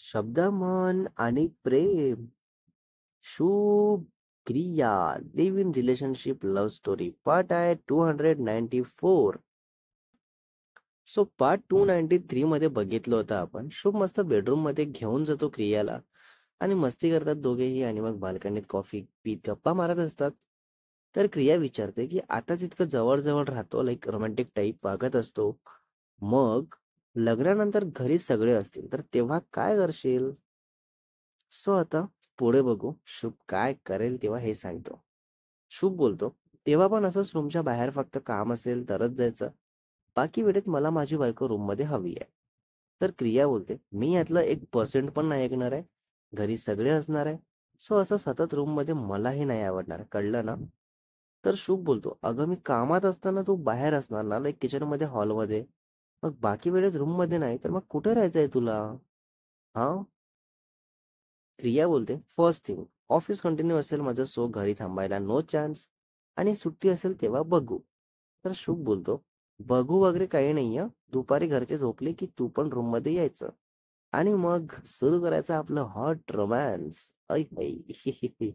शब्द, मन आणि प्रेम. शुभ क्रिया. Live in relationship love story. Part आहे 294. सो पार्ट 293 मध्ये बघितलं होतं आपण. शुभ मस्त बेडरूम मध्ये घेऊन जातो क्रियाला आणि मस्ती करतात दोघेही आणि मग बाल्कनीत कॉफी पीत गप्पा मारत असतात. तर क्रिया विचारते की आताच इतकं जवळ जवळ राहतो, लाईक रोमॅन्टिक टाईप वागत असतो, मग लग्नानंतर घरी सगळे असतील तर तेव्हा काय करशील? सो आता पुढे बघू शुभ काय करेल तेव्हा हे सांगतो. शुभ बोलतो, तेव्हा पण असंच रूमच्या बाहेर फक्त काम असेल तरच जायचं. बाकी वेळेत मला माझी बायको रूम मध्ये हवी आहे. तर क्रिया बोलते, मी यातलं 1% पण नाही ऐकणार आहे. घरी सगळे असणार आहे. सो असं सतत रूम मध्ये मलाही नाही आवडणार, कळलं ना? तर शुभ बोलतो, अगं मी कामात असताना तू बाहेर असणार ना, लाईक किचन मध्ये, हॉलमध्ये. मग बाकी वेळेत रूम मध्ये नाही तर मग कुठे राहायचंय तुला? हा. क्रिया बोलते, फर्स्ट थिंग, ऑफिस कंटिन्यू असेल माझं, सो घरी थांबायला नो चान्स. आणि सुट्टी असेल तेव्हा बघू. तर शुभ बोलतो, बघू वगैरे काही नाही हं. दुपारी घरचे झोपले की तू पण रूम मध्ये यायचं आणि मग सुरू करायचं आपलं हॉट रोमॅन्स. ऐ ऐ.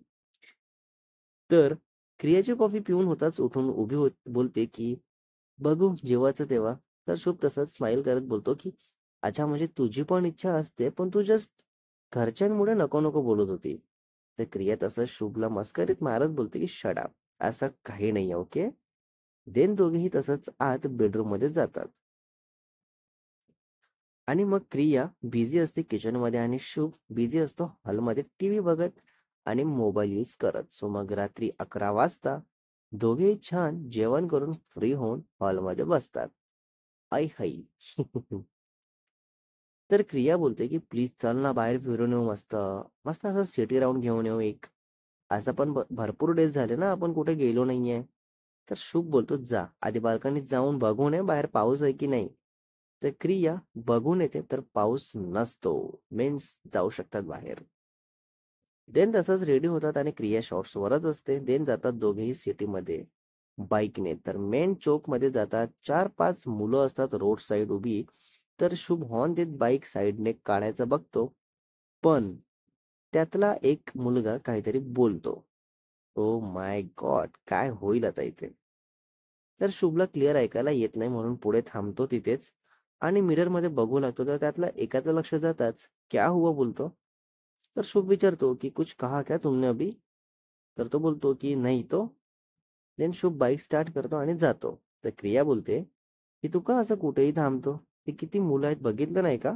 तर क्रियाची कॉफी पिऊन होताच उठून उभी होत बोलते की बघू जेव्हाचं तेव्हा. तर शुभ तसंच स्माइल करत बोलतो की अच्छा, म्हणजे तुझी पण इच्छा असते पण तू जस्ट घरच्यांमुळे नको नको बोलत होती. तर क्रिया तसंच शुभला मस्करीत मारत बोलते की शट, असं काही नाही, ओके. देन दोघेही तसंच आत बेडरूम मध्ये जातात आणि मग क्रिया बिझी असते किचन मध्ये आणि शुभ बिझी असतो हॉलमध्ये टीव्ही बघत आणि मोबाईल यूज करत. सो मग रात्री 11 वाजता दोघेही छान जेवण करून फ्री होऊन हॉलमध्ये बसतात. आई हाई. तर क्रिया बोलते की प्लीज चल ना, बाहेर फिरून येऊ, मस्त मस्त असं सिटी राऊंड घेऊन येऊ एक. असं पण भरपूर डेज झाले ना आपण कुठे गेलो नाहीये. तर शुभ बोलतो, जा आधी बाल्कनीत जाऊन बघून ये बाहेर पाऊस आहे की नाही. तर क्रिया बघून येते तर पाऊस नसतो, मीन्स जाऊ शकतात बाहेर. देन तसंच रेडी होतात आणि क्रिया शॉर्ट्सवरच असते. देन जातात दोघेही सिटीमध्ये बाईकने. तर मेन चौक मध्ये जातात. 4-5 मुलं असतात रोड साईड उभी. तर शुभ हॉर्न देत बाईक साईडने काढायचा बघतो, पण त्यातला एक मुलगा काहीतरी बोलतो. ओ माय गॉड, काय होईल आता इथे? तर शुभला क्लिअर ऐकायला येत नाही म्हणून पुढे थांबतो तिथेच आणि मिरर मध्ये बघू लागतो. तर त्यातला एकाचं लक्ष जाताच क्या हुआ बोलतो. तर शुभ विचारतो की कुछ कहा क्या तुमने अभी? तर तो बोलतो की नाही तो. देन शुभ बाईक स्टार्ट करतो आणि जातो. तर क्रिया बोलते की तू का असं कुठेही थांबतो? ते किती मुलं आहेत बघितलं नाही का?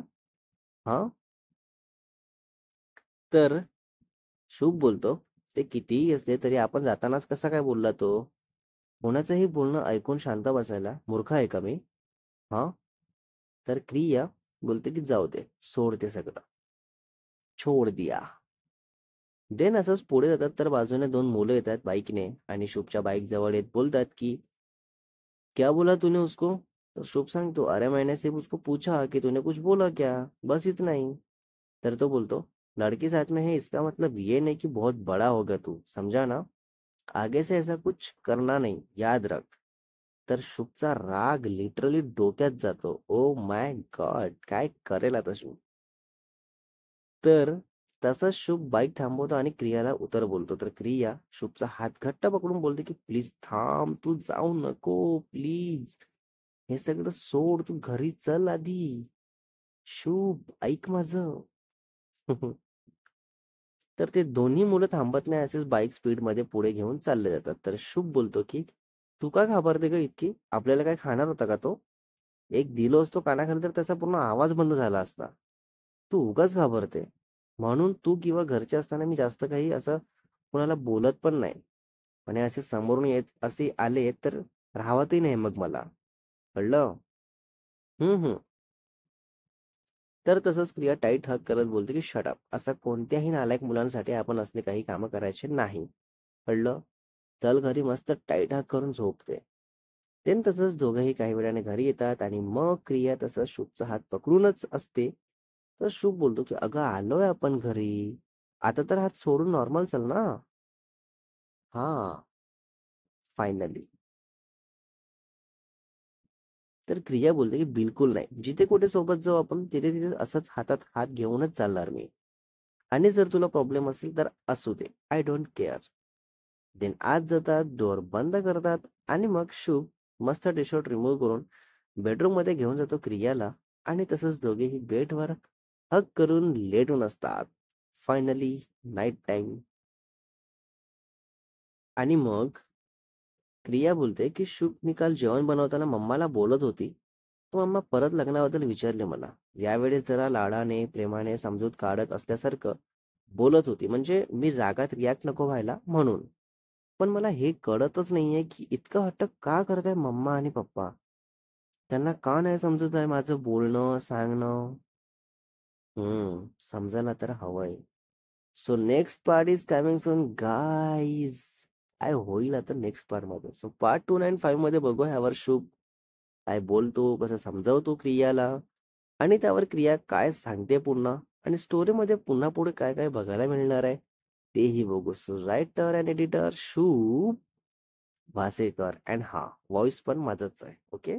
हा. तर शुभ बोलतो, ते कितीही असले तरी आपण जातानाच कसा काय बोलला तो? कोणाचंही बोलणं ऐकून शांत बसायला मूर्ख आहे का मी? हा. तर क्रिया बोलते की जाऊ दे, सोड ते सगळं, छोड दिया. देन असंच पुढे जातात तर बाजूने दोन मुलं येतात बाईकने आणि शुभच्या बाईक जवळ येत बोलतात की क्या बोला तूने उसको? तर शुभ सांगतो, अरे मैंने सिर्फ उसको पूछा कि तूने कुछ बोला क्या, बस इतना ही. तर तो बोलतो, लड़की साथ में है इसका मतलब ये नहीं कि बहुत बड़ा होगा तू, समझा ना? आगे से ऐसा कुछ करना नहीं, याद रख. तर शुभचा राग लिटरली डोक्यात जातो. ओ माय गॉड, काय करेल आता शुभ? तर तसाच शुभ बाईक थांबवतो आणि क्रियाला उतर बोलतो. तर क्रिया शुभचा हात घट्ट पकडून बोलते की प्लीज थांब, तू जाऊ नको, प्लीज. हे सगळं सोड, तू घरी चल आधी. शुभ ऐक माझं. तर ते दोन्ही मुलं थांबत नाही, असेच बाईक स्पीड मध्ये पुढे घेऊन चालले जातात. तर शुभ बोलतो की तू का घाबरते ग इतकी? आपल्याला काय खाणार होता का तो? एक दिलो असतो कानाखाली तर त्याचा पूर्ण आवाज बंद झाला असता. तू उगाच घाबरते. म्हणून तू किंवा घरचे असताना मी जास्त काही असं कोणाला बोलत पण नाही. आणि असे समोरून येत असे आले तर राहवतही नाही मग मला. कळलं? हं. तर तसंच क्रिया टाईट हग करत बोलते की शट अप. असं कोणत्याही नालायक मुलांसाठी आपण असले काही कामं करायचे नाही. कळलं? चल घरी, मस्त टाईट हग करून झोपते. देन तसंच दोघंही काही वेळाने घरी येतात आणि मग क्रिया तसंच शुभचा हात पकडूनच असते. तर शुभ बोलतो की अगं आलोय आपण घरी. आता तर हात सोडून नॉर्मल चल ना. हा. फायनली. तर क्रिया बोलते की बिलकुल नाही. जिथे कुठे सोबत जाऊ आपण तिथे तिथे असंच हातात हात घेऊनच चालणार मी. आणि जर तुला प्रॉब्लेम असेल तर असू दे. I don't care. देन आत जातात, डोअर बंद करतात आणि मग शुभ मस्त टी शर्ट रिमूव्ह करून बेडरूम मध्ये घेऊन जातो क्रियाला आणि तसंच दोघेही बेडवर हग करून लेटून असतात. Finally night time. आणि मग क्रिया बोलते की शुभ मी काल जेवण बनवताना मम्माला बोलत होती. तर मम्मा परत लग्नाबद्दल विचारले मला. यावेळेस जरा लाडाने प्रेमाने समजूत काढत असल्यासारखं बोलत होती, म्हणजे मी रागात रिॲक्ट नको व्हायला म्हणून. पण मला हे कळतच नाहीये की इतकं हट्ट का करताय मम्मा आणि पप्पा. त्यांना का नाही समजत आहे माझं बोलणं सांगणं. समजायला तर हवंय. So next part is coming soon guys. काय होईल आता नेक्स्ट पार्ट मध्ये. सो पार्ट 2 आणि 5 मध्ये बघू ह्यावर शुभ काय बोलतो, कसं समजावतो क्रियाला आणि त्यावर क्रिया काय सांगते पुन्हा आणि स्टोरीमध्ये पुन्हा पुढे काय काय बघायला मिळणार आहे तेही बघू. सो रायटर अँड एडिटर शुभ भासेकर अँड हा, व्हॉइस पण माझाच आहे. ओके.